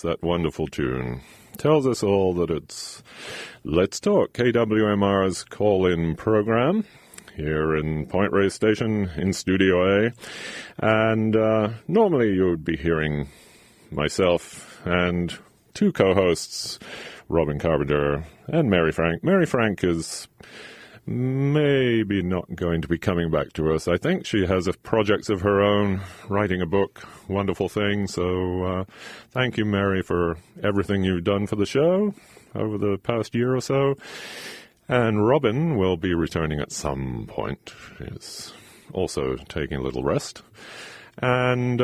that wonderful tune. Tells us all that it's Let's Talk, KWMR's call-in program here in Point Reyes Station in Studio A. And normally you would be hearing myself and two co-hosts, Robin Carpenter and Mary Frank. Mary Frank is maybe not going to be coming back to us. I think she has projects of her own, writing a book, wonderful thing. So thank you, Mary, for everything you've done for the show over the past year or so. And Robin will be returning at some point. She's also taking a little rest. And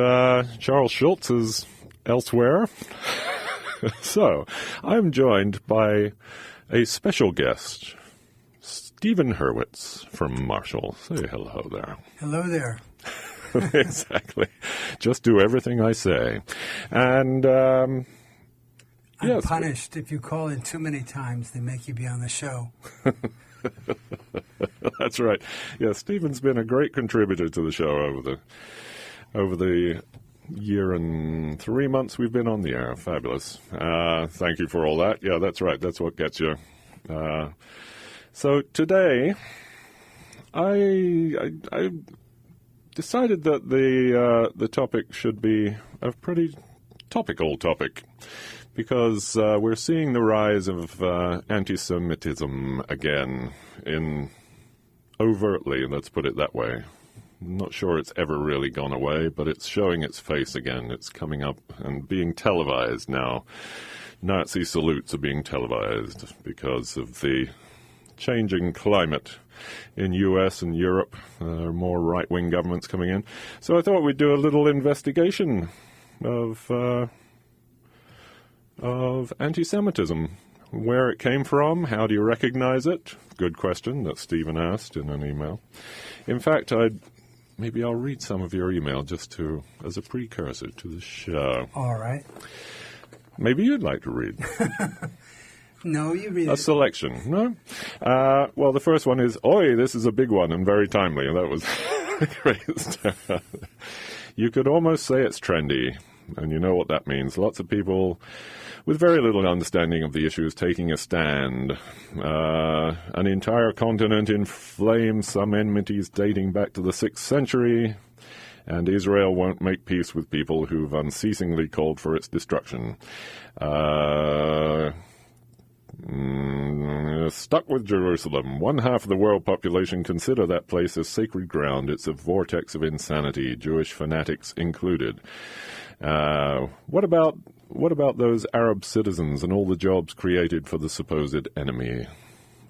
Charles Schultz is elsewhere. So I'm joined by a special guest, Stephen Hurwitz from Marshall. Say hello there. Hello there. Exactly. Just do everything I say. And I'm yes, punished. If you call in too many times, they make you be on the show. That's right. Yeah, Stephen's been a great contributor to the show over the year and 3 months we've been on the air. Fabulous. Thank you for all that. Yeah, that's right. That's what gets you. So today, I decided that the topic should be a pretty topical topic, because we're seeing the rise of anti-Semitism again, overtly, let's put it that way. I'm not sure it's ever really gone away, but it's showing its face again. It's coming up and being televised now. Nazi salutes are being televised because of the changing climate in U.S. and Europe. There are more right-wing governments coming in. So I thought we'd do a little investigation of anti-Semitism. Where it came from, how do you recognize it? Good question that Stephen asked in an email. In fact, maybe I'll read some of your email just as a precursor to the show. All right. Maybe you'd like to read. No, you read a selection. No? Well, the first one is, "Oi, this is a big one and very timely." And that was great. You could almost say it's trendy, and you know what that means. Lots of people with very little understanding of the issues taking a stand. An entire continent in flames, some enmities dating back to the 6th century, and Israel won't make peace with people who've unceasingly called for its destruction. Stuck with Jerusalem. One half of the world population consider that place as sacred ground. It's a vortex of insanity, Jewish fanatics included. What about those Arab citizens and all the jobs created for the supposed enemy?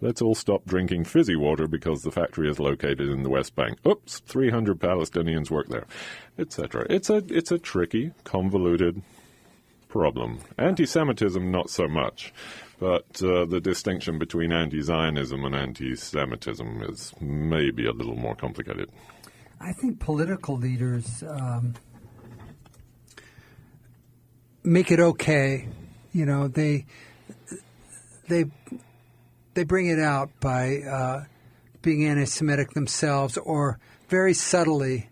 Let's all stop drinking fizzy water because the factory is located in the West Bank. Oops, 300 Palestinians work there, etc. It's a tricky, convoluted problem. Anti-Semitism, not so much. But the distinction between anti-Zionism and anti-Semitism is maybe a little more complicated. I think political leaders make it okay. You know, they bring it out by being anti-Semitic themselves, or very subtly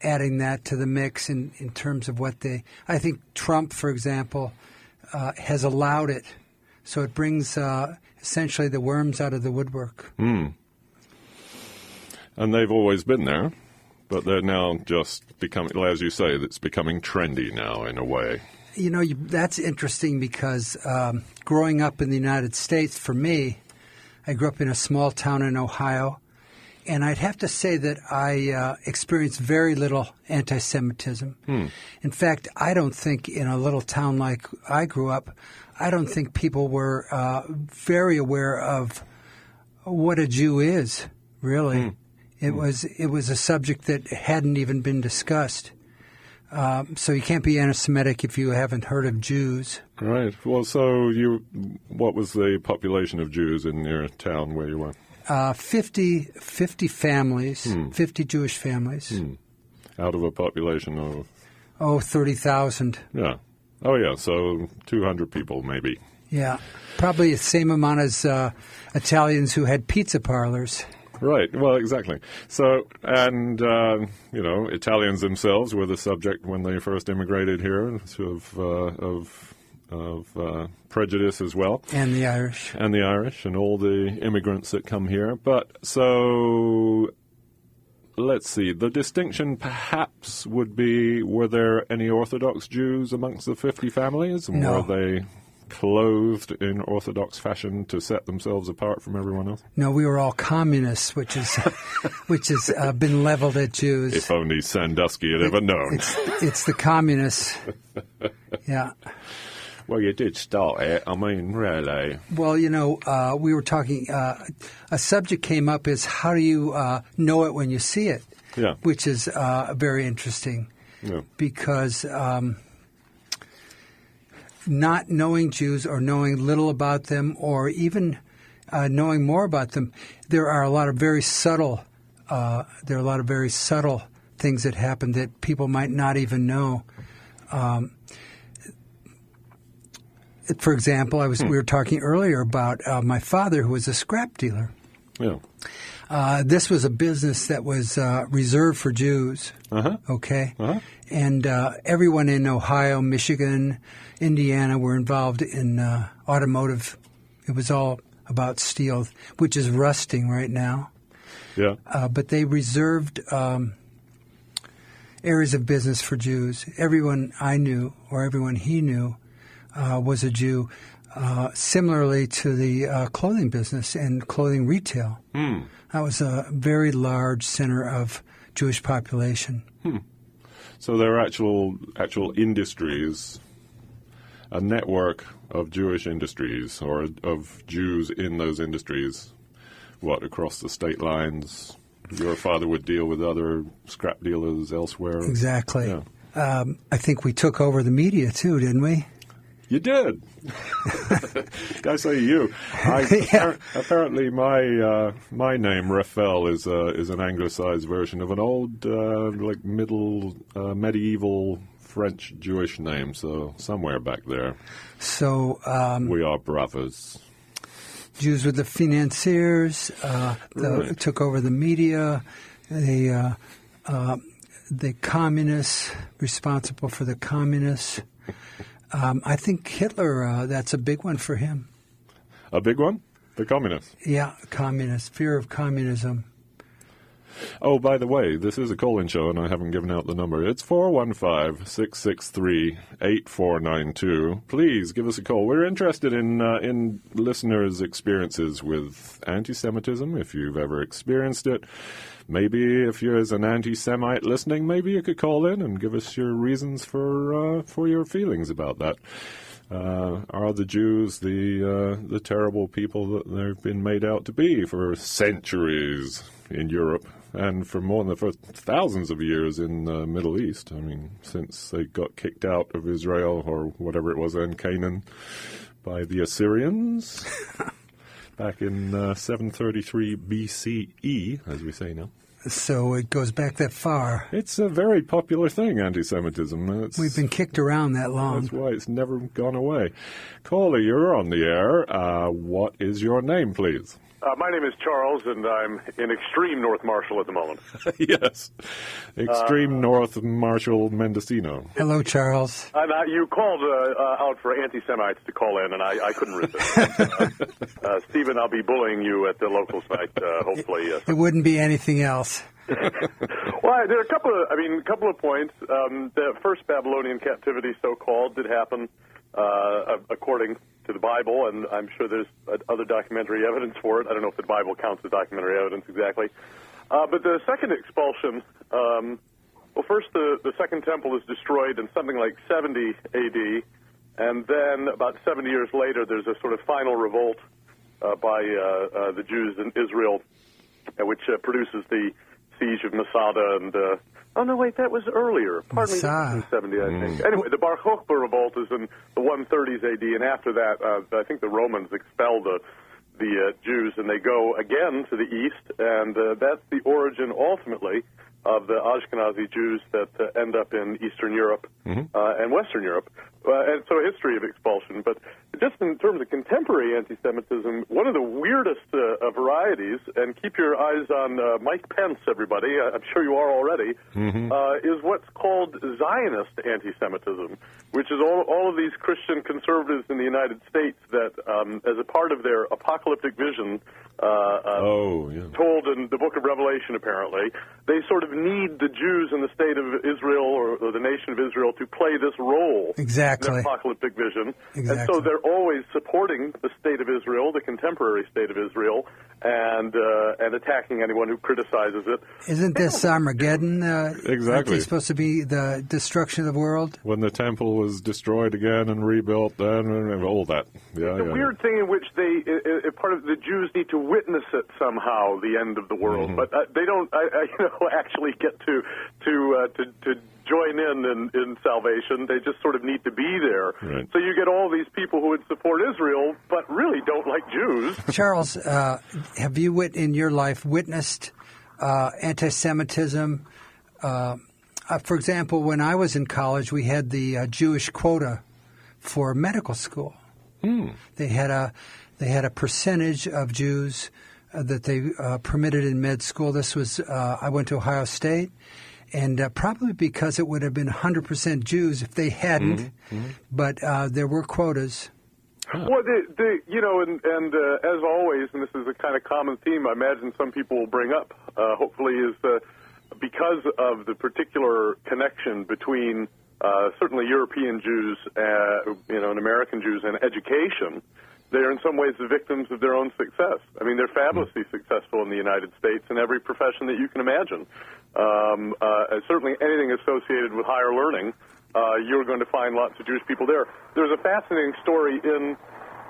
adding that to the mix in terms of what they. I think Trump, for example, has allowed it. So it brings essentially the worms out of the woodwork. Mm. And they've always been there, but they're now just becoming, as you say, it's becoming trendy now in a way. You know, that's interesting because growing up in the United States, for me, I grew up in a small town in Ohio, and I'd have to say that I experienced very little anti-Semitism. Mm. In fact, I don't think in a little town like I grew up, I don't think people were very aware of what a Jew is, really. Mm. It was a subject that hadn't even been discussed. So you can't be anti-Semitic if you haven't heard of Jews. Right. Well, so what was the population of Jews in your town where you were? 50 families, 50 Jewish families. Mm. Out of a population of? 30,000. Yeah. Oh, yeah, so 200 people maybe. Yeah, probably the same amount as Italians who had pizza parlors. Right. Well, exactly. So, and, Italians themselves were the subject when they first immigrated here of prejudice as well. And the Irish. And all the immigrants that come here. But so, let's see. The distinction perhaps would be, were there any Orthodox Jews amongst the 50 families? And no. Were they clothed in Orthodox fashion to set themselves apart from everyone else? No, we were all communists, which has been leveled at Jews. If only Sandusky had ever known. It's the communists. Yeah. Well, you did start it. I mean, really. Well, we were talking, a subject came up is how do you know it when you see it? Yeah. Which is very interesting. Yeah. Because not knowing Jews or knowing little about them or even knowing more about them, there are a lot of very subtle things that happen that people might not even know. For example, we were talking earlier about my father, who was a scrap dealer. Yeah. This was a business that was reserved for Jews. Uh-huh. Okay. Uh-huh. And everyone in Ohio, Michigan, Indiana were involved in automotive. It was all about steel, which is rusting right now. Yeah. But they reserved areas of business for Jews. Everyone I knew or everyone he knew was a Jew, similarly to the clothing business and clothing retail. That was a very large center of Jewish population. So there are actual industries, a network of Jewish industries or of Jews in those industries, across the state lines? Your father would deal with other scrap dealers elsewhere? Exactly. Yeah. I think we took over the media too, didn't we? You did. I say you. Apparently, my name Raphael is an anglicized version of an old, medieval French Jewish name. So somewhere back there. So we are brothers. Jews were the financiers. Right. Took over the media. The communists, responsible for the communists. I think Hitler, that's a big one for him. A big one? The communists? Yeah, communists. Fear of communism. Oh, by the way, this is a call-in show, and I haven't given out the number. It's 415-663-8492. Please give us a call. We're interested in listeners' experiences with anti-Semitism, if you've ever experienced it. Maybe if you're as an anti-Semite listening, maybe you could call in and give us your reasons for your feelings about that. Are the Jews the terrible people that they've been made out to be for centuries in Europe and for thousands of years in the Middle East? I mean, since they got kicked out of Israel or whatever it was in Canaan by the Assyrians. Back in 733 BCE, as we say now. So it goes back that far. It's a very popular thing, anti-Semitism. We've been kicked around that long. That's why it's never gone away. Caller, you're on the air. What is your name, please? My name is Charles, and I'm in extreme North Marshall at the moment. Yes. Extreme North Marshall Mendocino. Hello, Charles. You called out for anti-Semites to call in, and I couldn't resist. Stephen, I'll be bullying you at the local site, hopefully. It wouldn't be anything else. Well, there are a couple of points. The first Babylonian captivity, so-called, did happen according to the Bible, and I'm sure there's other documentary evidence for it. I don't know if the Bible counts as documentary evidence exactly. But the second expulsion, first the Second Temple is destroyed in something like 70 A.D., and then about 70 years later there's a sort of final revolt by the Jews in Israel, which produces the siege of Masada and... Oh, no, wait, that was earlier. Pardon me, in 70, I think. Anyway, the Bar Kokhba revolt is in the 130s A.D., and after that, I think the Romans expel the Jews, and they go again to the east, and that's the origin, ultimately, of the Ashkenazi Jews that end up in Eastern Europe and Western Europe. And so a history of expulsion. But just in terms of contemporary anti-Semitism, one of the weirdest variety varieties, and keep your eyes on Mike Pence, everybody, I'm sure you are already, is what's called Zionist anti-Semitism, which is all of these Christian conservatives in the United States that, as a part of their apocalyptic vision, told in the book of Revelation, apparently, they sort of need the Jews in the state of Israel or the nation of Israel to play this role in the apocalyptic vision. And so they're always supporting the state of Israel, the contemporary state of Israel, and attacking anyone who criticizes it. Isn't this Armageddon? Exactly. It's supposed to be the destruction of the world? When the temple was destroyed again and rebuilt, and all that. The weird thing in which part of the Jews need to witness it somehow, the end of the world, but they don't, actually get to join in salvation. They just sort of need to be there. Right. So you get all these people who would support Israel, but really don't like Jews. Charles, have you in your life witnessed anti-Semitism? For example, when I was in college, we had the Jewish quota for medical school. They had a percentage of Jews that they permitted in med school. This was I went to Ohio State, and probably because it would have been 100% Jews if they hadn't, but there were quotas. Well, and as always, and this is a kind of common theme I imagine some people will bring up, hopefully, is because of the particular connection between certainly European Jews, and American Jews, and education. They're in some ways the victims of their own success. I mean, they're fabulously successful in the United States in every profession that you can imagine. Certainly anything associated with higher learning, you're going to find lots of Jewish people there. There's a fascinating story in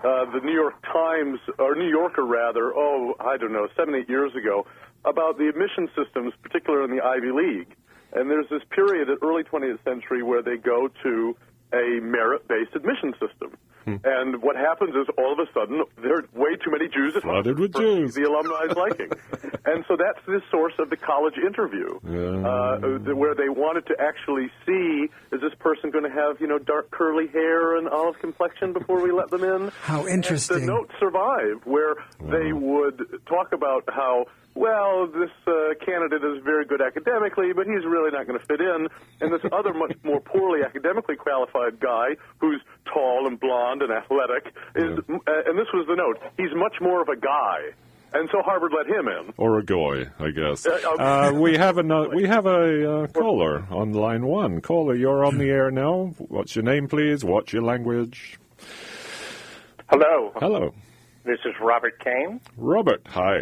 the New York Times, or New Yorker rather, 7-8 years ago, about the admission systems, particularly in the Ivy League. And there's this period in early 20th century where they go to a merit-based admission system. And what happens is all of a sudden there are way too many Jews at Flooded with Jews. The alumni's liking. And so that's the source of the college interview, where they wanted to actually see, is this person going to have, dark curly hair and olive complexion before we let them in? How interesting. And the notes survive where they would talk about how, well, this candidate is very good academically, but he's really not going to fit in. And this other much more poorly academically qualified guy who's tall and blonde and athletic is, and this was the note, he's much more of a guy. And so Harvard let him in. Or a goy, I guess. We have a caller on line one. Caller, you're on the air now. What's your name, please? What's your language? Hello. Hello. This is Robert Kane. Robert, hi.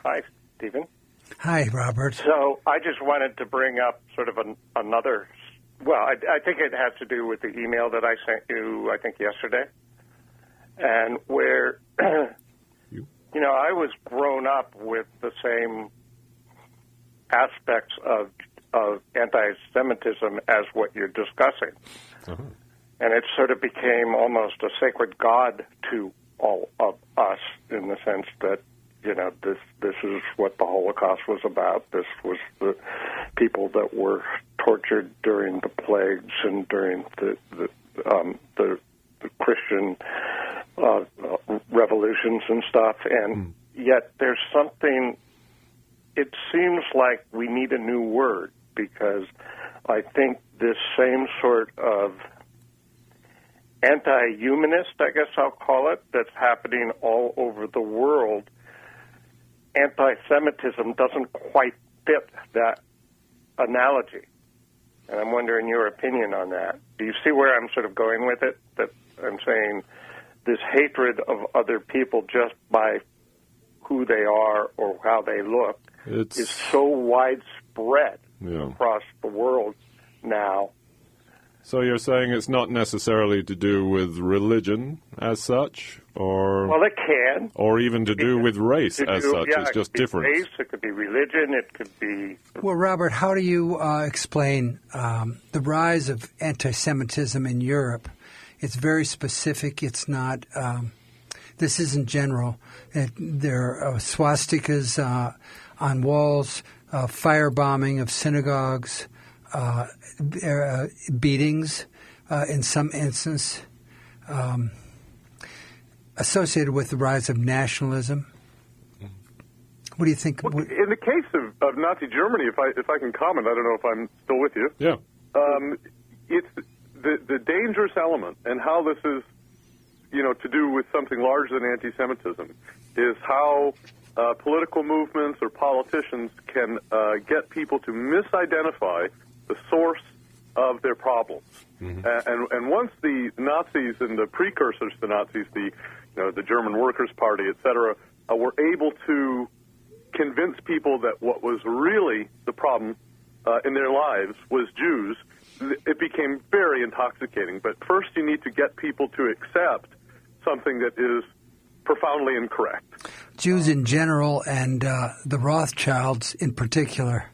Hi, Stephen. Hi, Robert. So I just wanted to bring up sort of another, well, I think it has to do with the email that I sent you, I think, yesterday. And where, I was grown up with the same aspects of anti-Semitism as what you're discussing. Uh-huh. And it sort of became almost a sacred god to all of us in the sense that, this is what the Holocaust was about. This was the people that were tortured during the plagues and during the Christian revolutions and stuff. And yet there's something, it seems like we need a new word, because I think this same sort of anti-humanist, I guess I'll call it, that's happening all over the world, anti-Semitism doesn't quite fit that analogy. And I'm wondering your opinion on that. Do you see where I'm sort of going with it? That I'm saying this hatred of other people just by who they are or how they look is so widespread across the world now. So you're saying it's not necessarily to do with religion as such, or well, it can, or even to do with race as such. Yeah, it's just different. Race, it could be religion, it could be. Well, Robert, how do you explain the rise of anti-Semitism in Europe? It's very specific. It's not. This isn't general. There are swastikas on walls, firebombing of synagogues. Beatings in some instance associated with the rise of nationalism. What do you think? Well, in the case of Nazi Germany, if I can comment, I don't know if I'm still with you. Yeah. It's the dangerous element, and how this is, to do with something larger than anti-Semitism, is how political movements or politicians can get people to misidentify the source of their problems. Mm-hmm. And once the Nazis and the precursors to the Nazis, the German Workers' Party, etc., were able to convince people that what was really the problem in their lives was Jews, it became very intoxicating. But first you need to get people to accept something that is profoundly incorrect. Jews in general and the Rothschilds in particular.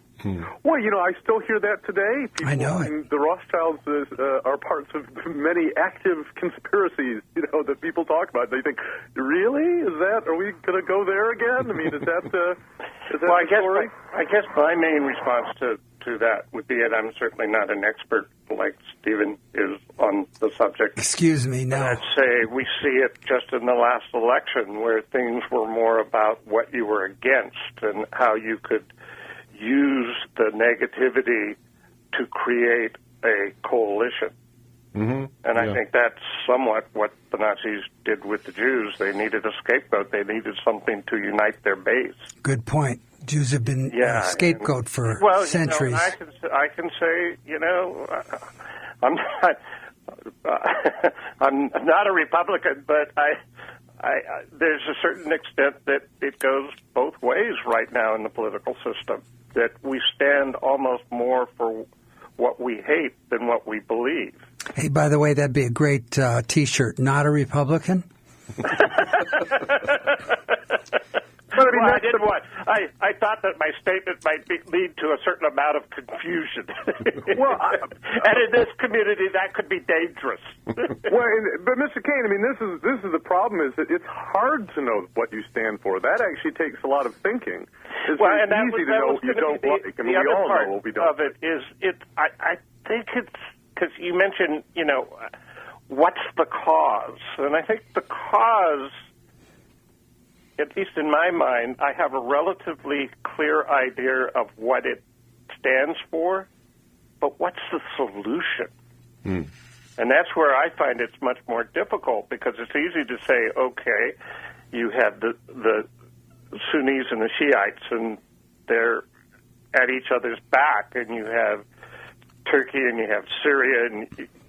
Well, I still hear that today. People, I know it. The Rothschilds are parts of many active conspiracies, that people talk about. They think, really? Are we going to go there again? I mean, is that the story? I guess my main response to that would be, and I'm certainly not an expert like Stephen is on the subject. Excuse me, no. I'd say we see it just in the last election, where things were more about what you were against and how you could use the negativity to create a coalition. Mm-hmm. And I think that's somewhat what the Nazis did with the Jews. They needed a scapegoat. They needed something to unite their base. Good point. Jews have been a scapegoat for centuries. I can say, I'm not a Republican, but there's a certain extent that it goes both ways right now in the political system, that we stand almost more for what we hate than what we believe. Hey, by the way, that'd be a great T-shirt. Not a Republican? But I didn't want. I thought that my statement might lead to a certain amount of confusion. And in this community, that could be dangerous. But Mr. Kane, I mean, this is the problem: is that it's hard to know what you stand for. That actually takes a lot of thinking. It's easy to know what you don't like. I mean, we all know what we don't. Of it is it. I think it's because you mentioned, what's the cause, and I think the cause, at least in my mind, I have a relatively clear idea of what it stands for, but what's the solution? And that's where I find it's much more difficult, because it's easy to say, okay, you have the Sunnis and the Shiites, and they're at each other's back, and you have Turkey, and you have Syria, and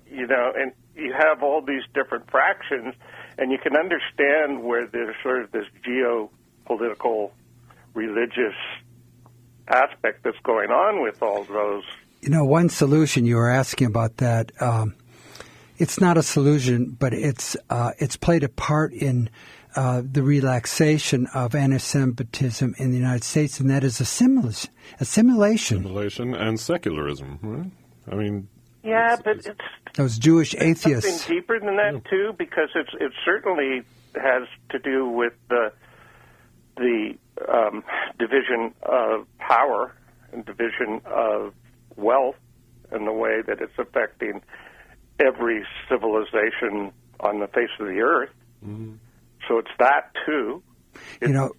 and you have all these different fractions. And you can understand where there's sort of this geopolitical, religious aspect that's going on with all those. One solution, you were asking about that, it's not a solution, but it's played a part in the relaxation of anti-Semitism in the United States, and that is assimilation. Assimilation and secularism, right? I mean... Yeah, but it's those Jewish atheists. Something deeper than that too, because it certainly has to do with the division of power and division of wealth, and the way that it's affecting every civilization on the face of the earth. Mm-hmm. So it's that too.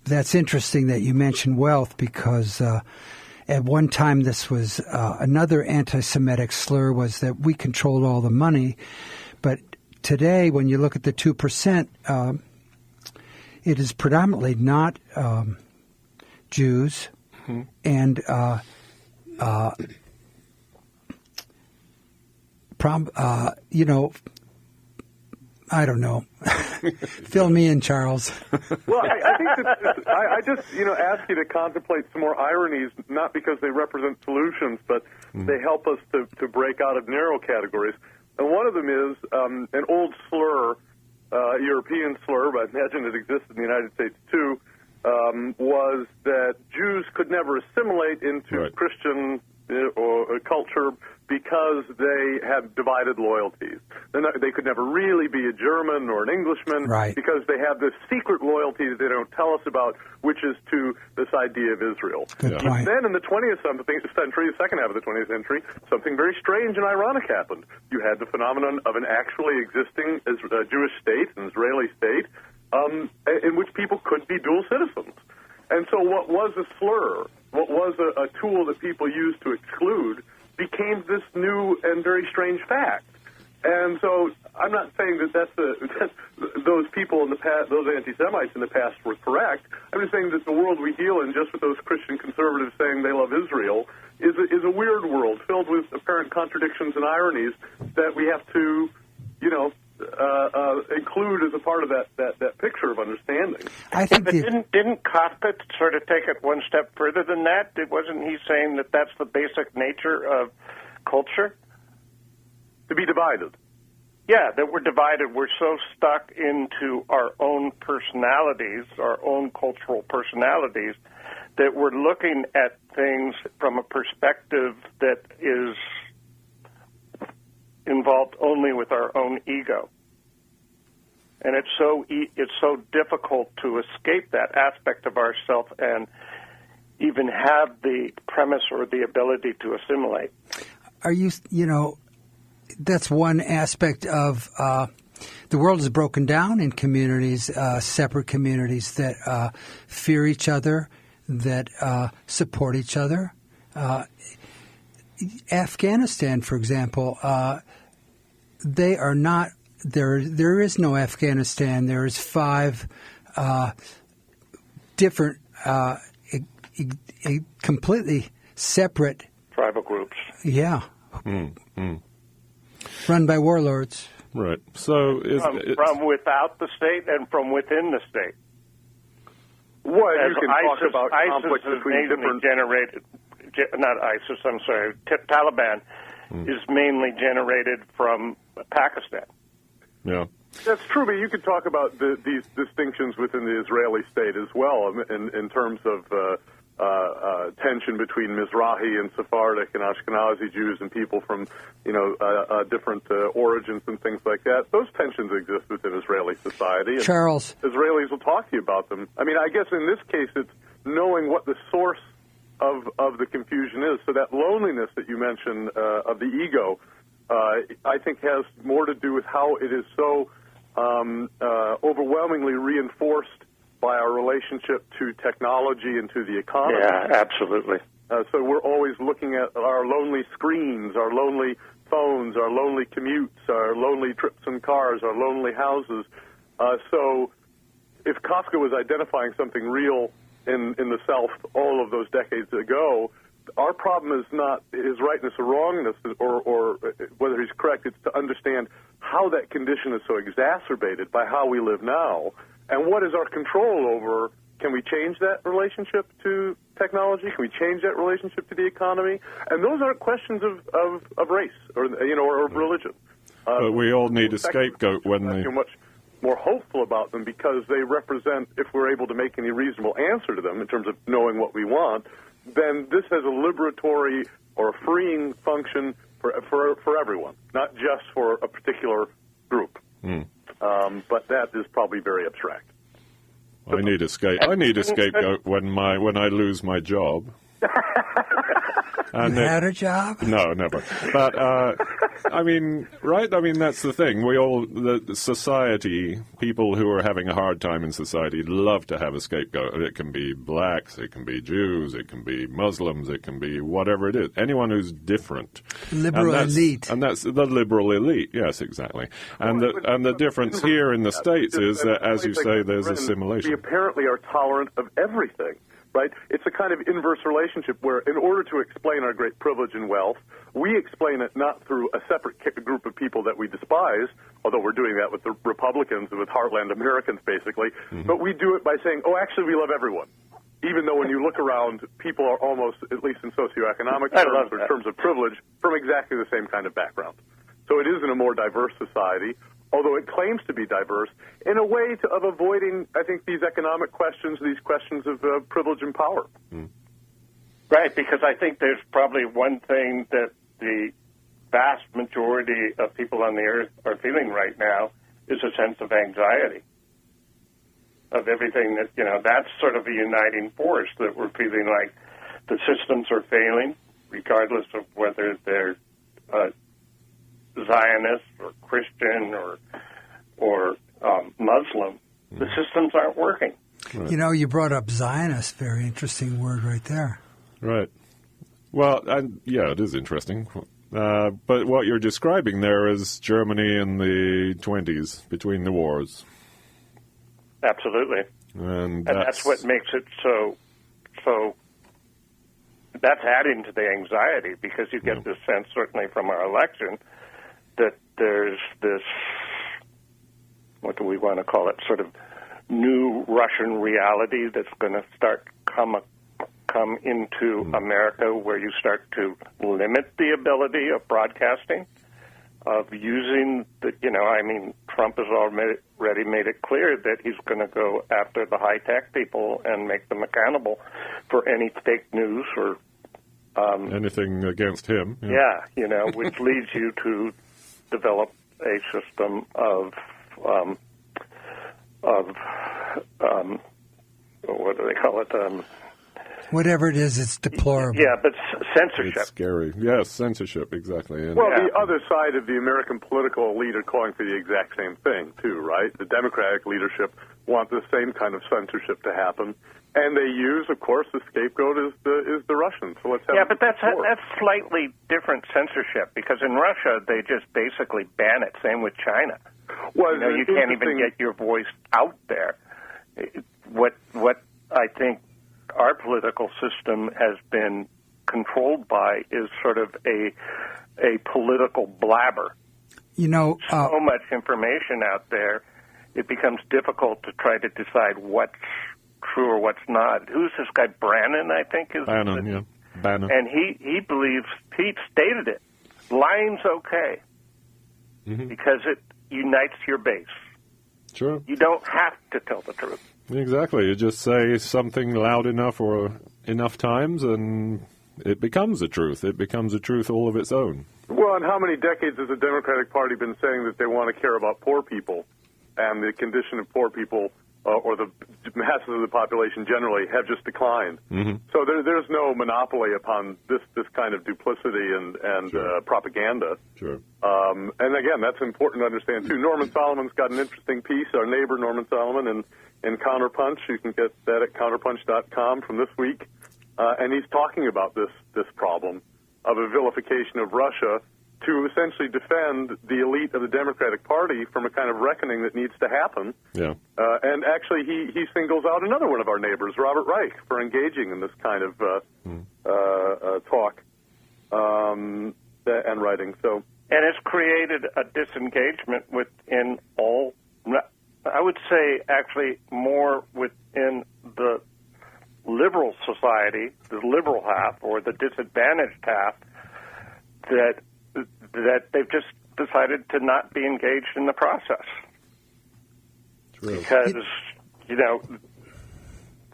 That's interesting that you mentioned wealth, because at one time, this was another anti-Semitic slur, was that we controlled all the money. But today, when you look at the 2%, it is predominantly not Jews, and I don't know. Fill me in, Charles. Well, I think I just ask you to contemplate some more ironies, not because they represent solutions, but they help us to break out of narrow categories. And one of them is an old slur, European slur, but I imagine it exists in the United States too, was that Jews could never assimilate into Christian or culture because they have divided loyalties. They could never really be a German or an Englishman because they have this secret loyalty that they don't tell us about, which is to this idea of Israel. Good point. Then in the 20th century, the second half of the 20th century, something very strange and ironic happened. You had the phenomenon of an actually existing Jewish state, an Israeli state, in which people could be dual citizens. And so what was a slur, what was a tool that people used to exclude, became this new and very strange fact. And so I'm not saying that those people in the past, those anti-Semites in the past were correct. I'm just saying that the world we deal in, just with those Christian conservatives saying they love Israel, is a weird world filled with apparent contradictions and ironies that we have to, include as a part of that picture of understanding. I think didn't Kafka sort of take it one step further than that? Wasn't he saying that that's the basic nature of culture? To be divided. Yeah, that we're divided. We're so stuck into our own personalities, our own cultural personalities, that we're looking at things from a perspective that is involved only with our own ego. And it's so difficult to escape that aspect of ourself and even have the premise or the ability to assimilate. Are you, that's one aspect of the world is broken down in communities, separate communities that fear each other, that support each other. Afghanistan, for example, they are not. There is no Afghanistan. There is 5 different, completely separate tribal groups. Yeah. Run by warlords. Right. So from without the state and from within the state. Well, you can talk about conflict between different generated. Not ISIS. I'm sorry. Taliban is mainly generated from Pakistan. Yeah. That's true, but you could talk about these distinctions within the Israeli state as well, in terms of tension between Mizrahi and Sephardic and Ashkenazi Jews and people from, different origins and things like that. Those tensions exist within Israeli society. And Charles. Israelis will talk to you about them. I mean, I guess in this case it's knowing what the source of the confusion is. So that loneliness that you mentioned of the ego, I think has more to do with how it is so overwhelmingly reinforced by our relationship to technology and to the economy. Yeah, absolutely. So we're always looking at our lonely screens, our lonely phones, our lonely commutes, our lonely trips in cars, our lonely houses. So if Kafka was identifying something real in the South all of those decades ago, our problem is not his rightness or wrongness or whether he's correct. It's to understand how that condition is so exacerbated by how we live now. And what is our control over? Can we change that relationship to technology? Can we change that relationship to the economy? And those aren't questions of race or of religion. But we all need a scapegoat when they... You're much more hopeful about them because they represent, if we're able to make any reasonable answer to them in terms of knowing what we want, then this has a liberatory or a freeing function for everyone, not just for a particular group. But that is probably very abstract. I need a scapegoat when I lose my job. You had a job? No, never. But right? I mean, that's the thing. The society, people who are having a hard time in society, love to have a scapegoat. It can be blacks, it can be Jews, it can be Muslims, it can be whatever it is. Anyone who's different. Liberal elite. And that's the liberal elite. Yes, exactly. And the difference here in the States is that, as you say, there's assimilation. We apparently are tolerant of everything. Right? It's a kind of inverse relationship where, in order to explain our great privilege and wealth, we explain it not through a separate group of people that we despise, although we're doing that with the Republicans and with Heartland Americans, basically, but we do it by saying, oh, actually, we love everyone. Even though when you look around, people are almost, at least in socioeconomic terms or terms of privilege, from exactly the same kind of background. So it is in a more diverse society, although it claims to be diverse, in a way of avoiding, I think, these economic questions, these questions of privilege and power. Right, because I think there's probably one thing that the vast majority of people on the earth are feeling right now is a sense of anxiety of everything that, that's sort of a uniting force, that we're feeling like the systems are failing, regardless of whether they're Zionist or Christian or Muslim. The systems aren't working. Right. You know, you brought up Zionist, very interesting word right there. Right. Well, yeah, it is interesting. But what you're describing there is Germany in the 20s, between the wars. Absolutely. And that's what makes it so that's adding to the anxiety, because you get this sense, certainly from our election, that there's this, what do we want to call it, sort of new Russian reality that's going to start come into America, where you start to limit the ability of broadcasting, of using the, Trump has already made it clear that he's going to go after the high-tech people and make them accountable for any fake news or anything against him. Yeah, which leads you to develop a system of what do they call it? Whatever it is, it's deplorable. Yeah, but censorship. It's scary. Yes, censorship, exactly. And well, the other side of the American political elite are calling for the exact same thing, too, right? The Democratic leadership want the same kind of censorship to happen. And they use, of course, the scapegoat is the Russians. So let's have but that's slightly different censorship, because in Russia they just basically ban it. Same with China. Well, you can't even get your voice out there. What I think our political system has been controlled by is sort of a political blabber. So much information out there, it becomes difficult to try to decide what's true or what's not. Who's this guy, Brannon, I think? Bannon. And he believes, he stated it, lying's okay, because it unites your base. Sure. You don't have to tell the truth. Exactly. You just say something loud enough or enough times, and it becomes a truth. It becomes a truth all of its own. Well, and how many decades has the Democratic Party been saying that they want to care about poor people and the condition of poor people, or the masses of the population generally, have just declined? So there's no monopoly upon this kind of duplicity and propaganda. Sure. And again, that's important to understand, too. Norman Solomon's got an interesting piece, our neighbor Norman Solomon, in Counterpunch. You can get that at counterpunch.com from this week. And he's talking about this problem of a vilification of Russia to essentially defend the elite of the Democratic Party from a kind of reckoning that needs to happen. Yeah. And actually, he singles out another one of our neighbors, Robert Reich, for engaging in this kind of talk and writing. So, and it's created a disengagement within all, I would say actually more within the liberal society, the liberal half, or the disadvantaged half, that they've just decided to not be engaged in the process. True.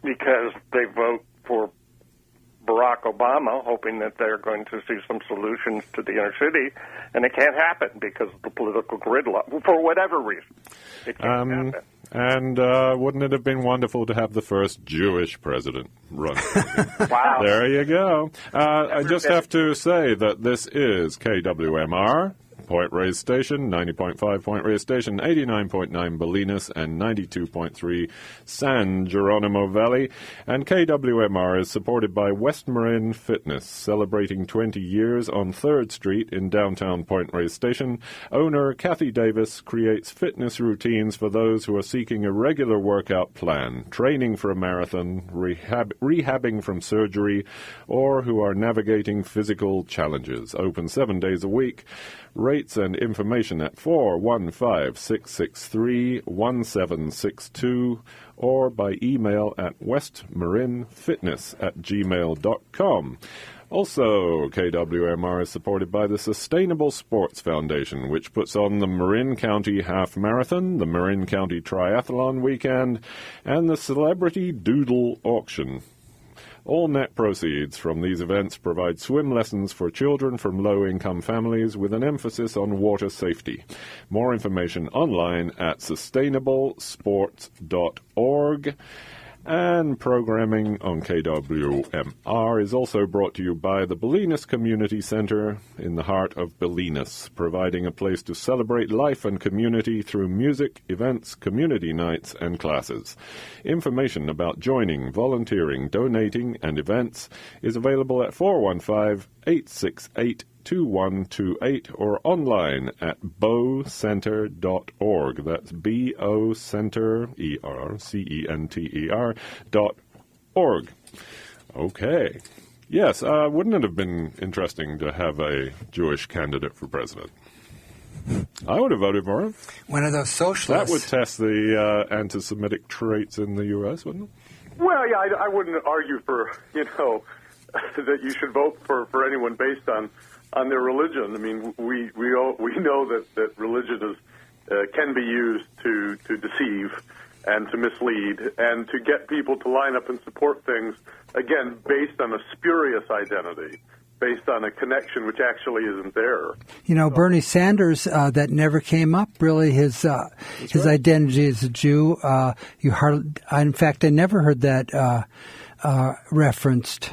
Because they vote for Barack Obama, hoping that they're going to see some solutions to the inner city, and it can't happen because of the political gridlock, for whatever reason. It can't happen. And wouldn't it have been wonderful to have the first Jewish president run? Wow. There you go. I just have to say that this is KWMR, Point Reyes Station, 90.5 Point Reyes Station, 89.9 Bolinas, and 92.3 San Geronimo Valley. And KWMR is supported by West Marin Fitness, celebrating 20 years on 3rd Street in downtown Point Reyes Station. Owner Kathy Davis creates fitness routines for those who are seeking a regular workout plan, training for a marathon, rehabbing from surgery, or who are navigating physical challenges. Open 7 days a week. Rates and information at 415-663-1762 or by email at westmarinfitness@gmail.com. Also, KWMR is supported by the Sustainable Sports Foundation, which puts on the Marin County Half Marathon, the Marin County Triathlon Weekend, and the Celebrity Doodle Auction. All net proceeds from these events provide swim lessons for children from low-income families with an emphasis on water safety. More information online at sustainablesports.org. And programming on KWMR is also brought to you by the Bolinas Community Center in the heart of Bolinas, providing a place to celebrate life and community through music, events, community nights, and classes. Information about joining, volunteering, donating, and events is available at 415-868-2128 or online at bocenter.org. That's B-O-Center, E-R-C-E-N-T-E-R.org. Okay. Yes, wouldn't it have been interesting to have a Jewish candidate for president? I would have voted for him. One of those socialists. That would test the anti-Semitic traits in the U.S., wouldn't it? Well, yeah, I wouldn't argue for, that you should vote for anyone based on their religion. I mean, we know that religion is can be used to deceive and to mislead and to get people to line up and support things, again, based on a spurious identity, based on a connection which actually isn't there. Bernie Sanders, that never came up, really, his identity as a Jew. In fact, I never heard that referenced.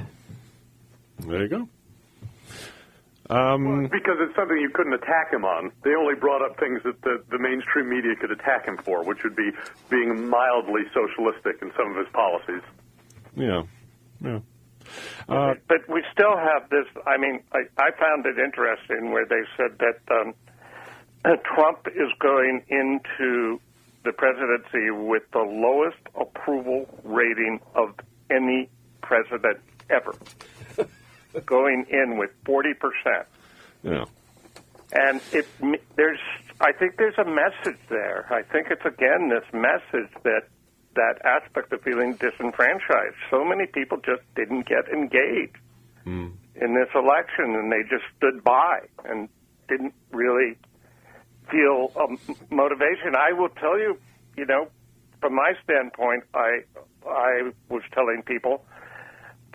There you go. Because it's something you couldn't attack him on. They only brought up things that the mainstream media could attack him for, which would be being mildly socialistic in some of his policies. Yeah. But we still have this. I mean, I found it interesting where they said that Trump is going into the presidency with the lowest approval rating of any president ever. Going in with 40%. Yeah. And I think there's a message there. I think it's, again, this message that aspect of feeling disenfranchised. So many people just didn't get engaged in this election, and they just stood by and didn't really feel motivation. I will tell you, from my standpoint, I was telling people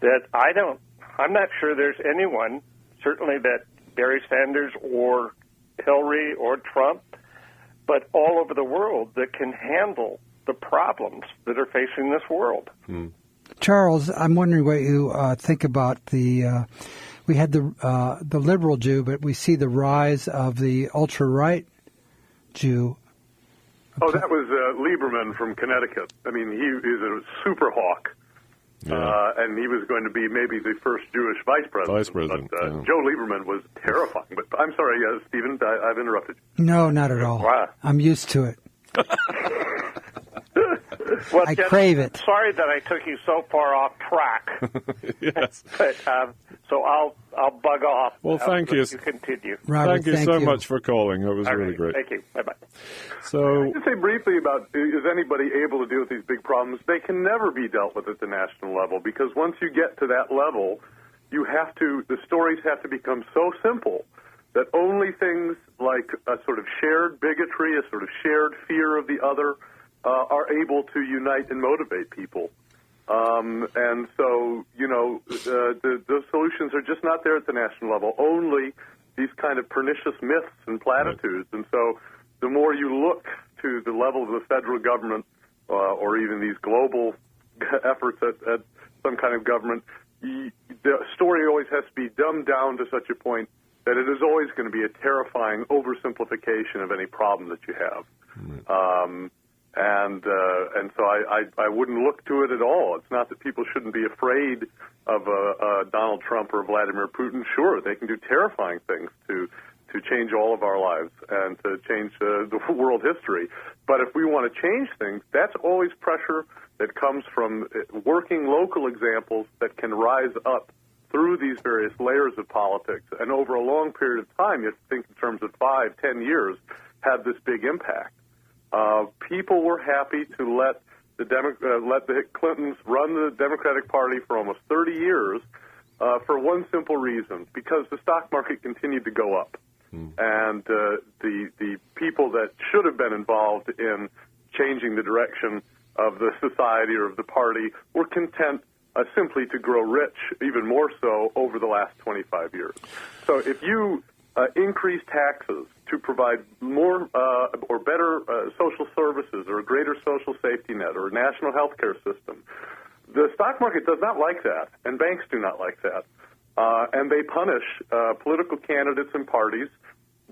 that I'm not sure there's anyone, certainly that Barry Sanders or Hillary or Trump, but all over the world that can handle the problems that are facing this world. Charles, I'm wondering what you think about we had the liberal Jew, but we see the rise of the ultra-right Jew. Oh, that was Lieberman from Connecticut. I mean, he is a super hawk. Yeah. And he was going to be maybe the first Jewish vice president. But Joe Lieberman was terrifying. But I'm sorry, Stephen, I've interrupted you. No, not at all. Wow. I'm used to it. Well, I crave it. Sorry that I took you so far off track. Yes. But, so I'll bug off. Well, thank you. You continue. Robert, thank you so much for calling. That was really great. Thank you. Bye-bye. So, I'd like to say briefly about, is anybody able to deal with these big problems? They can never be dealt with at the national level, because once you get to that level, the stories have to become so simple that only things like a sort of shared bigotry, a sort of shared fear of the other, are able to unite and motivate people. And so, the solutions are just not there at the national level, only these kind of pernicious myths and platitudes. Right. And so the more you look to the level of the federal government or even these global efforts at some kind of government, the story always has to be dumbed down to such a point that it is always going to be a terrifying oversimplification of any problem that you have. Right. And so I wouldn't look to it at all. It's not that people shouldn't be afraid of Donald Trump or Vladimir Putin. Sure, they can do terrifying things to change all of our lives and to change the world history. But if we want to change things, that's always pressure that comes from working local examples that can rise up through these various layers of politics. And over a long period of time, you have to think in terms of 5-10 years, have this big impact. People were happy to let the Clintons run the Democratic Party for almost 30 years for one simple reason, because the stock market continued to go up. And the people that should have been involved in changing the direction of the society or of the party were content simply to grow rich, even more so over the last 25 years. So if you increase taxes to provide more or better social services or a greater social safety net or a national health care system. The stock market does not like that, and banks do not like that. And they punish political candidates and parties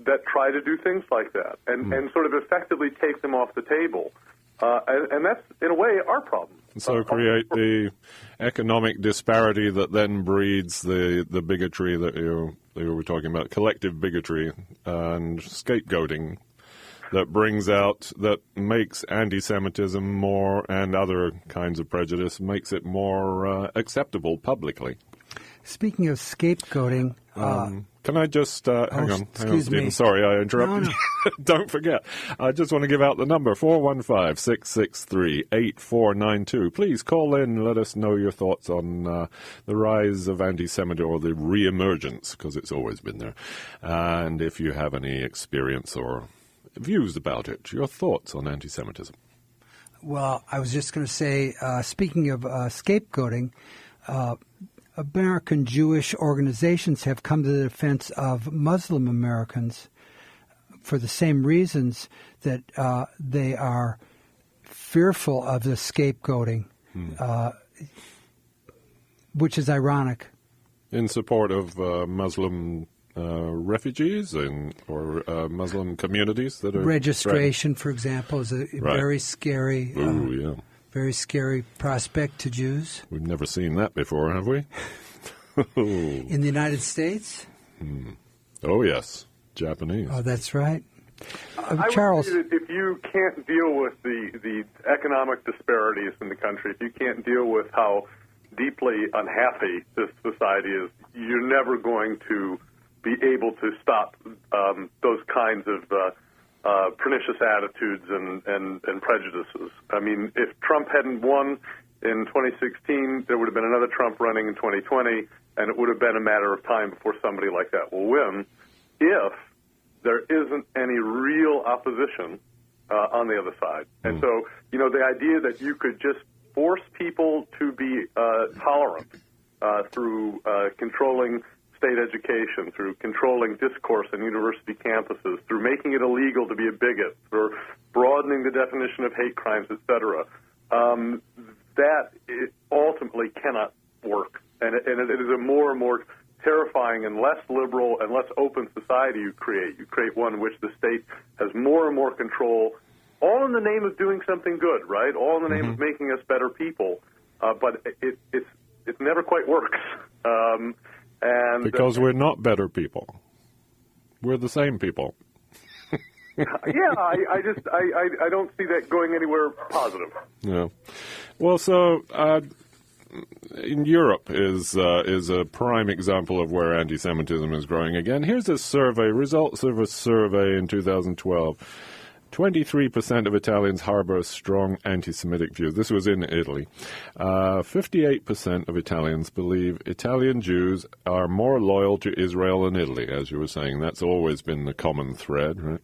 that try to do things like that and sort of effectively take them off the table. And that's, in a way, our problem. So create the economic disparity that then breeds the bigotry that you were talking about, collective bigotry and scapegoating that makes anti-Semitism more, and other kinds of prejudice, makes it more acceptable publicly. Speaking of scapegoating... can I just hang on, Stephen. Sorry, I interrupted. No. Don't forget. I just want to give out the number, 415-663-8492. Please call in and let us know your thoughts on the rise of anti-Semitism, or the re-emergence, because it's always been there. And if you have any experience or views about it, your thoughts on anti-Semitism. Well, I was just going to say, speaking of scapegoating, American Jewish organizations have come to the defense of Muslim Americans for the same reasons that they are fearful of the scapegoating, which is ironic. In support of Muslim refugees or Muslim communities that are registration, for example, is a very scary. Very scary prospect to Jews. We've never seen that before, have we? In the United States? Oh, yes. Japanese. Oh, that's right. Charles. I would say that if you can't deal with the economic disparities in the country, if you can't deal with how deeply unhappy this society is, you're never going to be able to stop those kinds of pernicious attitudes and prejudices. I mean, if Trump hadn't won in 2016, there would have been another Trump running in 2020, and it would have been a matter of time before somebody like that will win, if there isn't any real opposition on the other side. And so, the idea that you could just force people to be tolerant through controlling state education, through controlling discourse on university campuses, through making it illegal to be a bigot, through broadening the definition of hate crimes, etc., that ultimately cannot work. And it is a more and more terrifying and less liberal and less open society you create. You create one in which the state has more and more control, all in the name of doing something good, right? All in the name of making us better people. But it never quite works. And because we're not better people. We're the same people. I don't see that going anywhere positive. Yeah. Well, so in Europe is a prime example of where anti-Semitism is growing again. Here's a survey, results of a survey in 2012. 23% of Italians harbor strong anti-Semitic views. This was in Italy. 58% of Italians believe Italian Jews are more loyal to Israel than Italy, as you were saying. That's always been the common thread, right?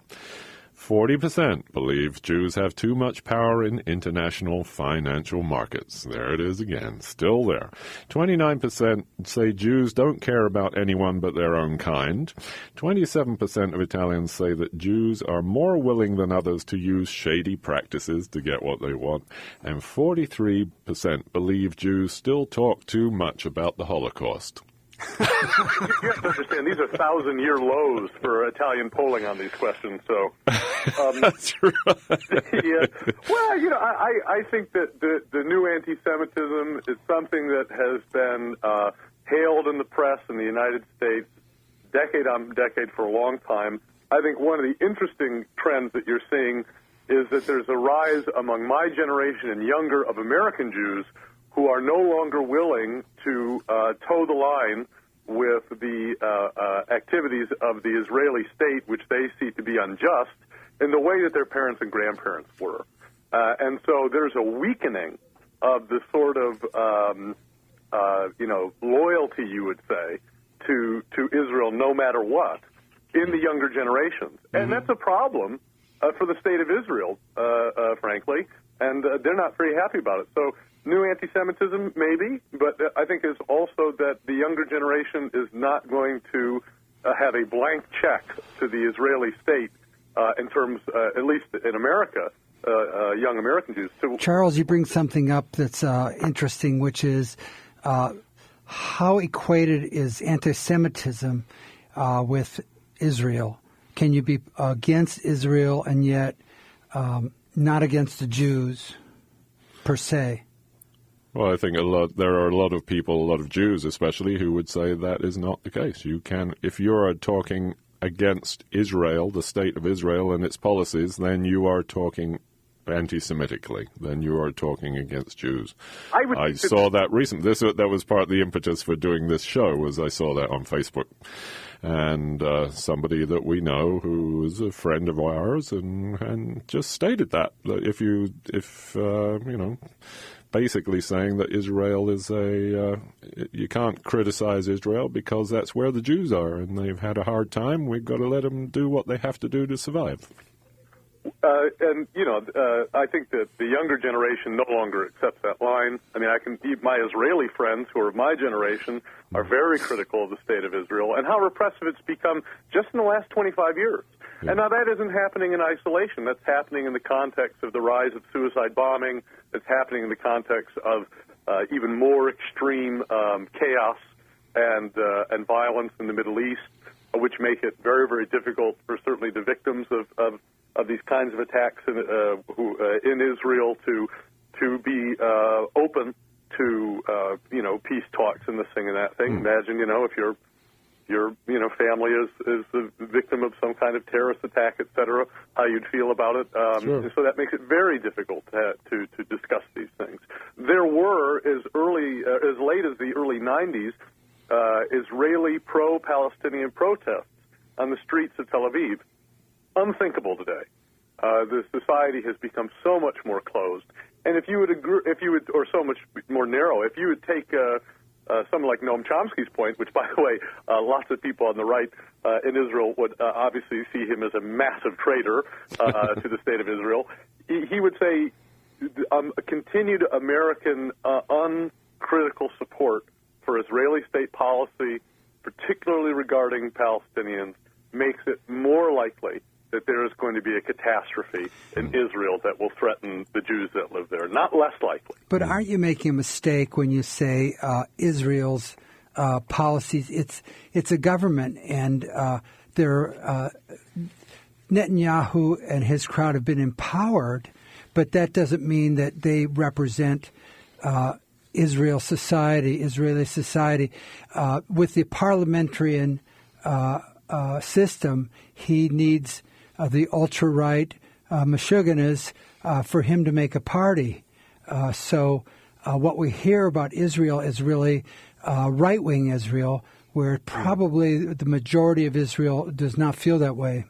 40% believe Jews have too much power in international financial markets. There it is again, still there. 29% say Jews don't care about anyone but their own kind. 27% of Italians say that Jews are more willing than others to use shady practices to get what they want. And 43% believe Jews still talk too much about the Holocaust. You have to understand, these are 1,000-year lows for Italian polling on these questions. So, that's right. Yeah. Well, I think that the new anti-Semitism is something that has been hailed in the press in the United States decade on decade for a long time. I think one of the interesting trends that you're seeing is that there's a rise among my generation and younger of American Jews who are no longer willing to toe the line with the activities of the Israeli state, which they see to be unjust, in the way that their parents and grandparents were. And so there's a weakening of the sort of, loyalty, you would say, to Israel no matter what in the younger generations. And that's a problem for the state of Israel, frankly, and they're not very happy about it. So new anti-Semitism, maybe, but I think is also that the younger generation is not going to have a blank check to the Israeli state in terms, at least in America, young American Jews. So, Charles, you bring something up that's interesting, which is how equated is anti-Semitism with Israel? Can you be against Israel and yet not against the Jews per se? Well, I think there are a lot of people, a lot of Jews especially, who would say that is not the case. You can, if you're talking against Israel, the state of Israel and its policies, then you are talking anti-Semitically. Then you are talking against Jews. I saw that recently. That was part of the impetus for doing this show. Was I saw that on Facebook, and somebody that we know who is a friend of ours, and just stated that if you know. Basically saying that Israel is you can't criticize Israel because that's where the Jews are and they've had a hard time. We've got to let them do what they have to do to survive. And, I think that the younger generation no longer accepts that line. I mean, my Israeli friends who are my generation are very critical of the state of Israel and how repressive it's become just in the last 25 years. Yeah. And now that isn't happening in isolation. That's happening in the context of the rise of suicide bombing. It's happening in the context of even more extreme chaos and violence in the Middle East, which make it very, very difficult for certainly the victims of these kinds of attacks in Israel to be open to peace talks and this thing and that thing. Imagine if your family is the victim of some kind of terrorist attack, etc., how you'd feel about it. Sure. So that makes it very difficult to discuss these things. There were as late as the early 90s Israeli pro-Palestinian protests on the streets of Tel Aviv. Unthinkable today. The society has become so much more closed, and or so much more narrow. If you would take someone like Noam Chomsky's point, which, by the way, lots of people on the right in Israel would obviously see him as a massive traitor to the state of Israel, he would say continued American uncritical support for Israeli state policy, particularly regarding Palestinians, makes it more likely that there is going to be a catastrophe in Israel that will threaten the Jews that live there. Not less likely. But aren't you making a mistake when you say Israel's policies? It's a government, and Netanyahu and his crowd have been empowered, but that doesn't mean that they represent Israeli society. With the parliamentarian system, he needs the ultra-right Meshuggahs for him to make a party. So what we hear about Israel is really right-wing Israel, where probably the majority of Israel does not feel that way.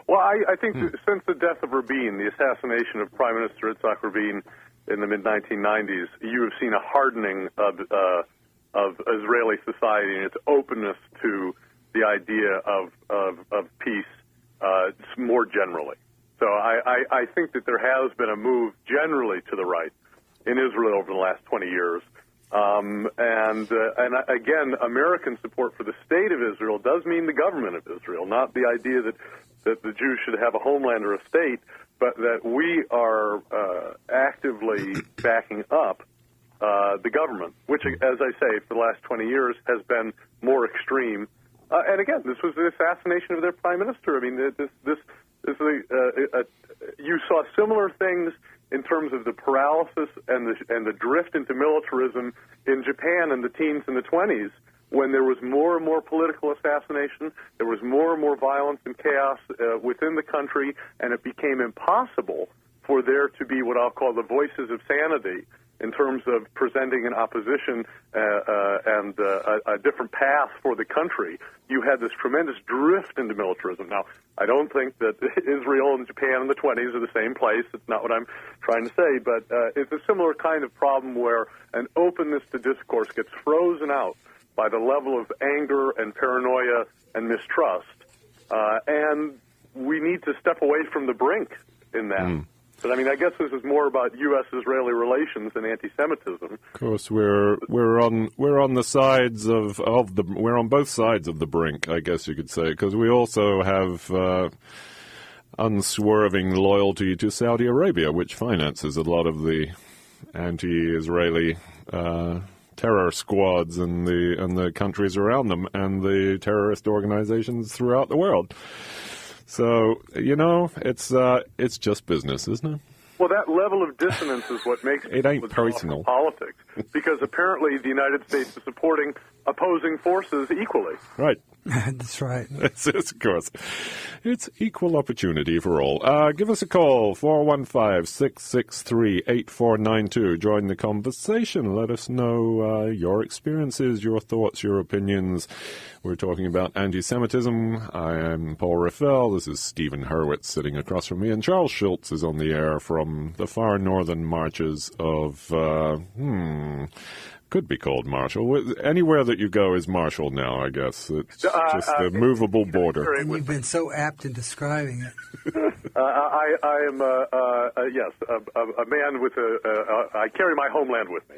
Well, I think since the death of Rabin, the assassination of Prime Minister Yitzhak Rabin in the mid-1990s, you have seen a hardening of Israeli society and its openness to the idea of peace more generally. So I think that there has been a move generally to the right in Israel over the last 20 years. And again, American support for the state of Israel does mean the government of Israel, not the idea that the Jews should have a homeland or a state, but that we are actively backing up the government, which, as I say, for the last 20 years has been more extreme. And again, this was the assassination of their prime minister. I mean, you saw similar things in terms of the paralysis and the drift into militarism in Japan in the teens and the 20s, when there was more and more political assassination, there was more and more violence and chaos within the country, and it became impossible for there to be what I'll call the voices of sanity in terms of presenting an opposition and a different path for the country. You had this tremendous drift into militarism. Now, I don't think that Israel and Japan in the 20s are the same place. It's not what I'm trying to say, but it's a similar kind of problem where an openness to discourse gets frozen out by the level of anger and paranoia and mistrust. And we need to step away from the brink in that. But I mean, I guess this is more about U.S.-Israeli relations than anti-Semitism. Of course, we're on the sides we're on both sides of the brink, I guess you could say, because we also have unswerving loyalty to Saudi Arabia, which finances a lot of the anti-Israeli terror squads and the countries around them and the terrorist organizations throughout the world. So, it's just business, isn't it? Well, that level of dissonance is what makes it ain't personal politics, because apparently the United States is supporting opposing forces equally. Right. That's right. It's of course. It's equal opportunity for all. Give us a call, 415-663-8492. Join the conversation. Let us know your experiences, your thoughts, your opinions. We're talking about anti-Semitism. I am Paul Raffel. This is Stephen Hurwitz sitting across from me. And Charles Schultz is on the air from the far northern marches of, could be called Marshall. Anywhere that you go is Marshall now, I guess. It's just the movable border. And you've been so apt in describing it. I am, yes, a man with I carry my homeland with me.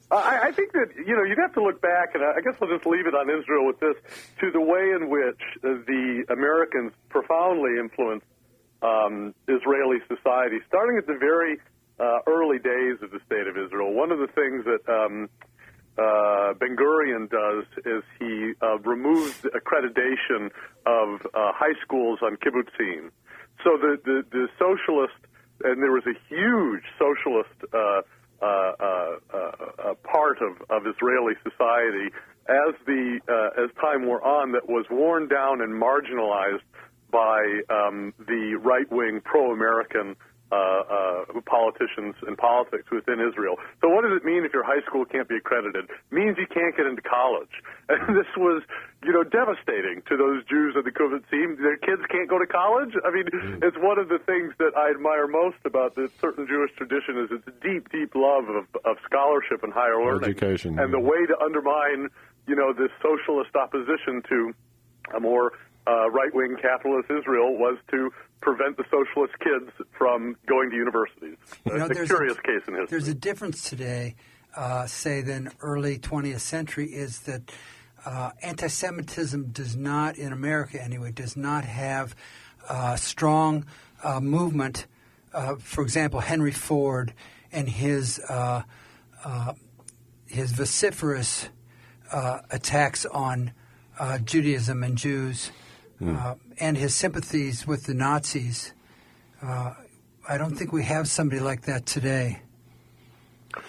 I think that, you'd have to look back, and I guess I'll just leave it on Israel with this, to the way in which the Americans profoundly influenced Israeli society, starting at the very early days of the State of Israel. One of the things that Ben-Gurion does is he removes the accreditation of high schools on kibbutzim. So the socialist, and there was a huge socialist part of Israeli society as time wore on that was worn down and marginalized by the right-wing pro-American politicians and politics within Israel. So what does it mean if your high school can't be accredited? It means you can't get into college. And this was, devastating to those Jews of the kibbutzim. Their kids can't go to college? I mean, it's one of the things that I admire most about this certain Jewish tradition is its deep, deep love of scholarship and higher learning. Education. And the way to undermine, this socialist opposition to a more right-wing capitalist Israel was to prevent the socialist kids from going to universities. It's a curious case in history. There's a difference today, say, than early 20th century, is that anti-Semitism does not, in America anyway, does not have strong movement. For example, Henry Ford and his vociferous attacks on Judaism and Jews, and his sympathies with the Nazis. I don't think we have somebody like that today.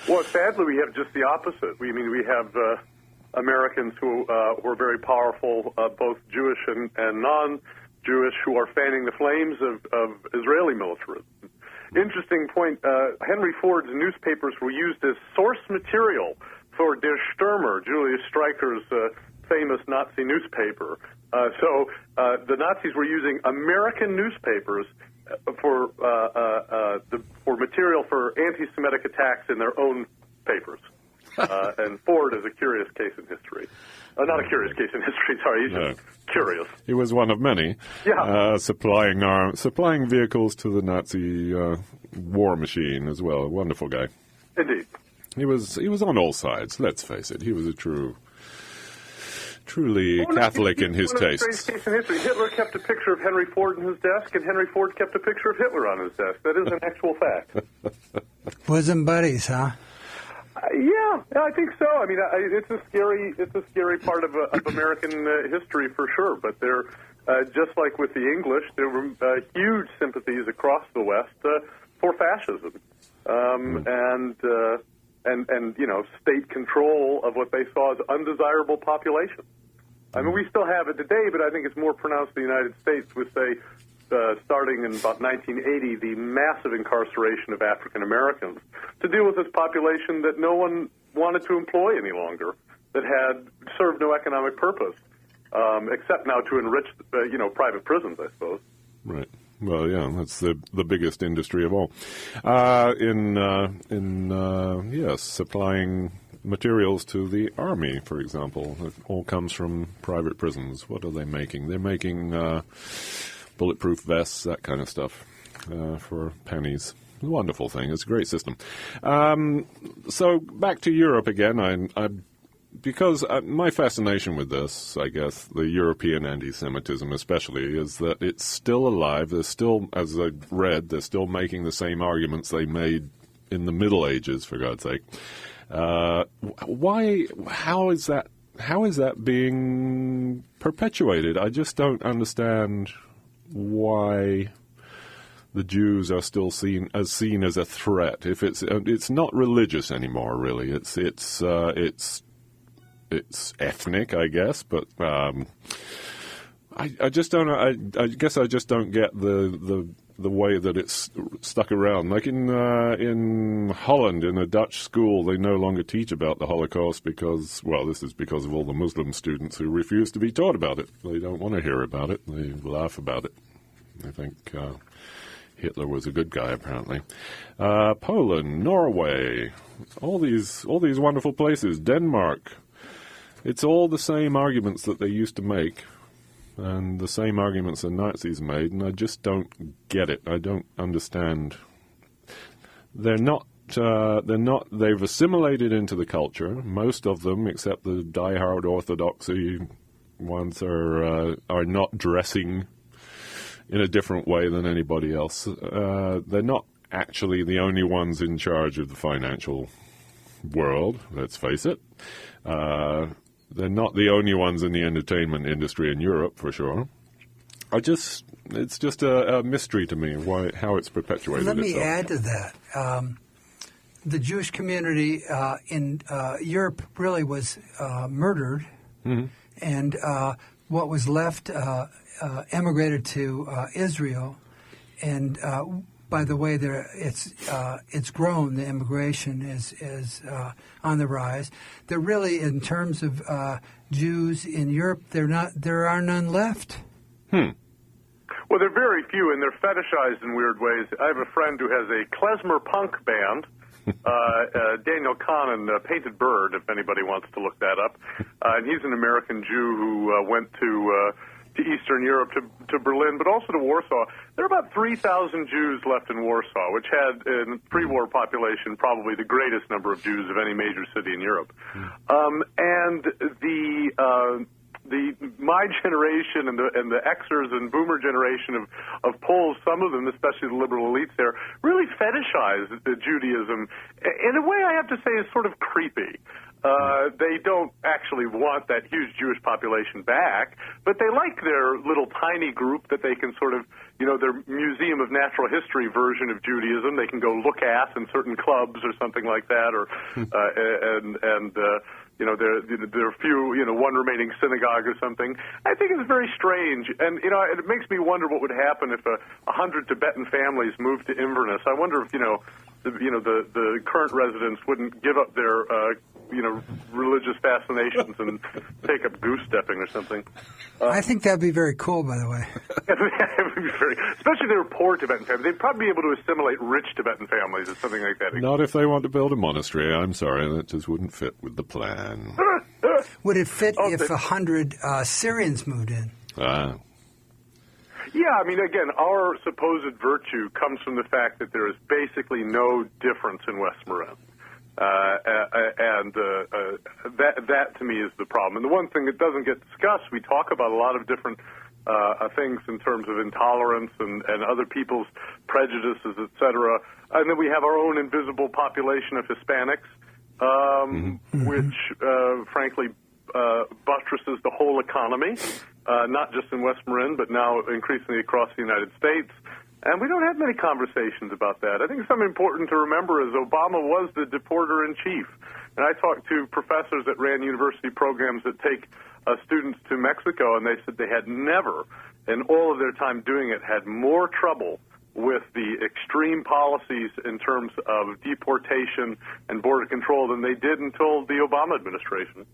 Well, sadly, we have just the opposite. We have Americans who were very powerful, both Jewish and non-Jewish, who are fanning the flames of Israeli militarism. Interesting point. Henry Ford's newspapers were used as source material for Der Stürmer, Julius Streicher's famous Nazi newspaper. So the Nazis were using American newspapers for material for anti-Semitic attacks in their own papers. And Ford is a curious case in history. Not a curious case in history, sorry. He's just curious. He was one of many. Yeah. Supplying vehicles to the Nazi war machine as well. A wonderful guy. Indeed. He was on all sides, let's face it. He was a truly Catholic in his tastes. Strange case in history. Hitler kept a picture of Henry Ford in his desk, and Henry Ford kept a picture of Hitler on his desk. That is an actual fact. Bosom buddies, huh? Yeah, I think so. I mean, it's a scary part of American history for sure. But they're just like with the English, there were huge sympathies across the West for fascism, and state control of what they saw as undesirable populations. I mean, we still have it today, but I think it's more pronounced in the United States with, say, starting in about 1980, the massive incarceration of African Americans to deal with this population that no one wanted to employ any longer, that had served no economic purpose, except now to enrich, private prisons, I suppose. Right. Well, yeah, that's the biggest industry of all. Supplying materials to the army, for example. It all comes from private prisons. What are they making? They're making bulletproof vests, that kind of stuff. for pennies. It's a wonderful thing. It's a great system. So back to Europe again. Because my fascination with this, I guess, the European anti-Semitism especially, is that it's still alive. They're still, as I read, they're still making the same arguments they made in the Middle Ages, for God's sake. Why? How is that being perpetuated? I just don't understand why the Jews are still seen as a threat. If it's not religious anymore, really. It's ethnic, I guess, but I just don't. I guess I just don't get the way that it's stuck around. Like in Holland, in a Dutch school, they no longer teach about the Holocaust because, well, this is because of all the Muslim students who refuse to be taught about it. They don't want to hear about it. They laugh about it. They think Hitler was a good guy, apparently. Poland, Norway, all these wonderful places. Denmark. It's all the same arguments that they used to make, and the same arguments the Nazis made, and I just don't get it. I don't understand. They've assimilated into the culture. Most of them, except the diehard orthodoxy ones, are not dressing in a different way than anybody else. They're not actually the only ones in charge of the financial world, let's face it. They're not the only ones in the entertainment industry in Europe, for sure. It's just a mystery to me how it's perpetuated Let me itself. add to that. The Jewish community in Europe really was murdered, and what was left emigrated to Israel. And by the way, it's grown. The immigration is on the rise. They're really, in terms of Jews in Europe, there are none left. Well, they're very few, and they're fetishized in weird ways. I have a friend who has a klezmer punk band, Daniel Kahn, Painted Bird, if anybody wants to look that up. And he's an American Jew who went to Eastern Europe, to Berlin, but also to Warsaw. There are about 3,000 Jews left in Warsaw, which had, in pre-war population, probably the greatest number of Jews of any major city in Europe. And my generation and the Xers and Boomer generation of Poles, some of them, especially the liberal elites there, really fetishize the Judaism in a way I have to say is sort of creepy. They don't actually want that huge Jewish population back, but they like their little tiny group that they can sort of, their Museum of Natural History version of Judaism they can go look at in certain clubs or something like that, or there are few, one remaining synagogue or something. I think it's very strange, and it makes me wonder what would happen if 100 Tibetan families moved to Inverness. I wonder if the current residents wouldn't give up their religious fascinations and take up goose stepping or something. I think that'd be very cool, by the way. Especially if they were poor Tibetan families. They'd probably be able to assimilate rich Tibetan families or something like that. Not if they want to build a monastery. I'm sorry, that just wouldn't fit with the plan. Would it fit if 100 Syrians moved in? Yeah, I mean, again, our supposed virtue comes from the fact that there is basically no difference in West Marin. That to me is the problem. And the one thing that doesn't get discussed, we talk about a lot of different things in terms of intolerance and other people's prejudices, et cetera. And then we have our own invisible population of Hispanics, which, frankly, buttresses the whole economy, not just in West Marin, but now increasingly across the United States. And we don't have many conversations about that. I think something important to remember is Obama was the deporter-in-chief. And I talked to professors that ran university programs that take students to Mexico, and they said they had never, in all of their time doing it, had more trouble with the extreme policies in terms of deportation and border control than they did until the Obama administration.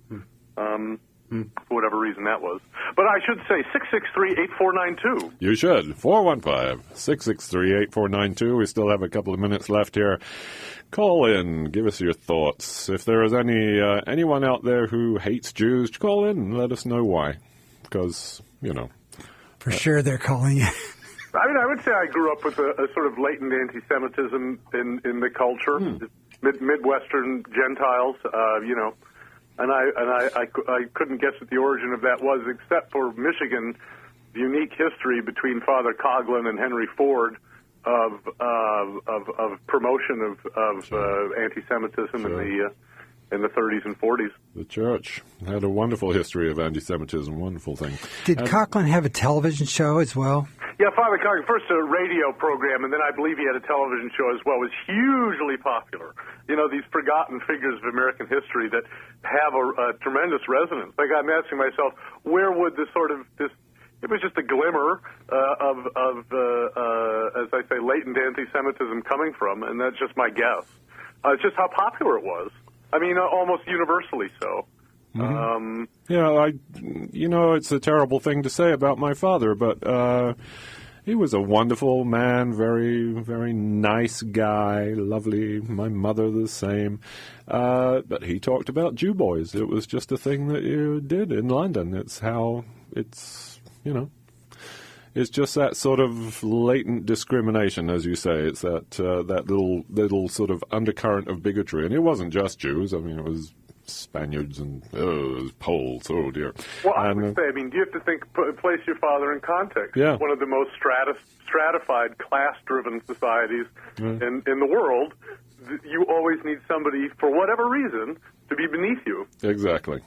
For whatever reason that was. But I should say 663-8492. You should. 415-663-8492. We still have a couple of minutes left here. Call in. Give us your thoughts. If there is anyone out there who hates Jews, call in and let us know why. Because, For sure they're calling you. I mean, I would say I grew up with a sort of latent anti-Semitism in the culture, Midwestern Gentiles, and I couldn't guess what the origin of that was, except for Michigan's unique history between Father Coughlin and Henry Ford of promotion of anti-Semitism in the 30s and 40s. The church had a wonderful history of anti-Semitism, wonderful thing. Did Coughlin have a television show as well? Yeah, Father Coughlin, first a radio program, and then I believe he had a television show as well. It was hugely popular. These forgotten figures of American history that have a tremendous resonance. Like, I'm asking myself, where would this it was just a glimmer of as I say, latent anti-Semitism coming from, and that's just my guess. It's just how popular it was. I mean, almost universally so. Mm-hmm. It's a terrible thing to say about my father, but he was a wonderful man, very, very nice guy, lovely. My mother the same. But he talked about Jew boys. It was just a thing that you did in London. It's how it's just that sort of latent discrimination, as you say. It's that little sort of undercurrent of bigotry. And it wasn't just Jews. I mean, it was Spaniards and Poles. Oh, dear. Well, I would say, you have to place your father in context. Yeah. One of the most stratified, class-driven societies in the world. You always need somebody, for whatever reason, to be beneath you. Exactly.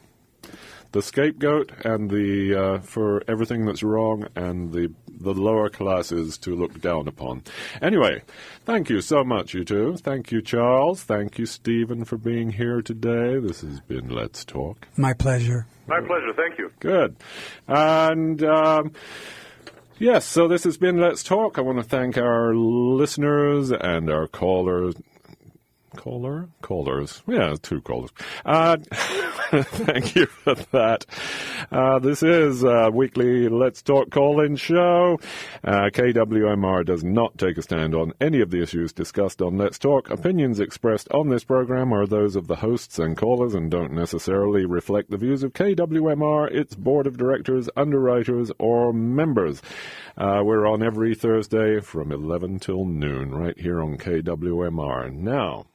The scapegoat and the for everything that's wrong, and the lower classes to look down upon. Anyway, thank you so much, you two. Thank you, Charles. Thank you, Stephen, for being here today. This has been Let's Talk. My pleasure. My pleasure. Thank you. Good. And yes, so this has been Let's Talk. I want to thank our listeners and our callers. Callers. Yeah, 2 callers. Thank you for that. This is a weekly Let's Talk call-in show. KWMR does not take a stand on any of the issues discussed on Let's Talk. Opinions expressed on this program are those of the hosts and callers and don't necessarily reflect the views of KWMR, its board of directors, underwriters, or members. We're on every Thursday from 11 till noon right here on KWMR. Now,